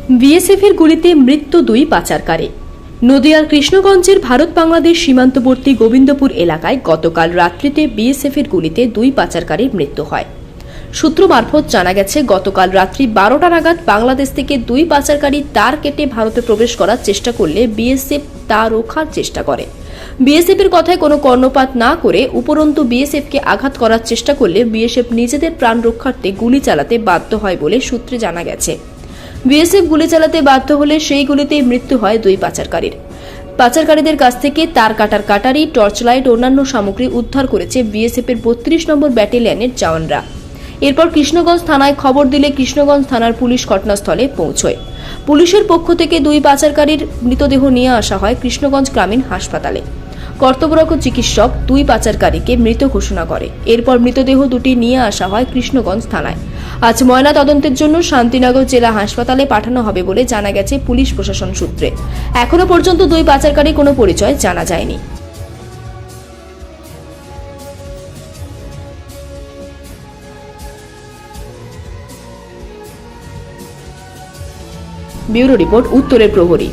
বিএসএফের গুলিতে মৃত্যু দুই পাচারকারী। নদিয়ার কৃষ্ণগঞ্জের ভারত বাংলাদেশ সীমান্তবর্তী গোবিন্দপুর এলাকায় গতকাল রাত্রিতে বিএসএফের গুলিতে দুই পাচারকারীর মৃত্যু হয়। সূত্র মারফত জানা গেছে, গতকাল রাত্রি 12টা নাগাদ বাংলাদেশ থেকে দুই পাচারকারী তার কেটে ভারতে প্রবেশ করার চেষ্টা করলে বিএসএফ তা রোখার চেষ্টা করে। বিএসএফের কথায় কোনো কর্ণপাত না করে উপরন্তু বিএসএফকে আঘাত করার চেষ্টা করলে বিএসএফ নিজেদের প্রাণ রক্ষার্থে গুলি চালাতে বাধ্য হয় বলে সূত্রে জানা গেছে। বিএসএফ গুলি চালাতে বাধ্য হলে সেই গুলিতেই মৃত্যু হয় দুই পাচারকারীর। পাচারকারীদের কাছ থেকে তার কাটার কাটারি, টর্চ লাইট ও অন্যান্য সামগ্রী উদ্ধার করেছে বিএসএফের 32 নম্বর ব্যাটালিয়নের জওয়ানরা। এরপর কৃষ্ণগঞ্জ থানায় খবর দিলে কৃষ্ণগঞ্জ থানার পুলিশ ঘটনাস্থলে পৌঁছয়। পুলিশের পক্ষ থেকে দুই পাচারকারীর মৃতদেহ নিয়ে আসা হয় কৃষ্ণগঞ্জ গ্রামীণ হাসপাতালে। কর্তব্যরত চিকিৎসক দুই পাচারকারীকে মৃত ঘোষণা করে। এরপর মৃতদেহ দুটি নিয়ে আসা হয় কৃষ্ণগঞ্জ থানায়। আজ ময়না তদন্তের জন্য শান্তিনগর জেলা হাসপাতালে পাঠানো হবে বলে জানা গেছে পুলিশ প্রশাসন সূত্রে। এখনো পর্যন্ত দুই পাচারকারী কোনো পরিচয় জানা যায়নি। ব্যুরো রিপোর্ট, উত্তরের প্রহরী।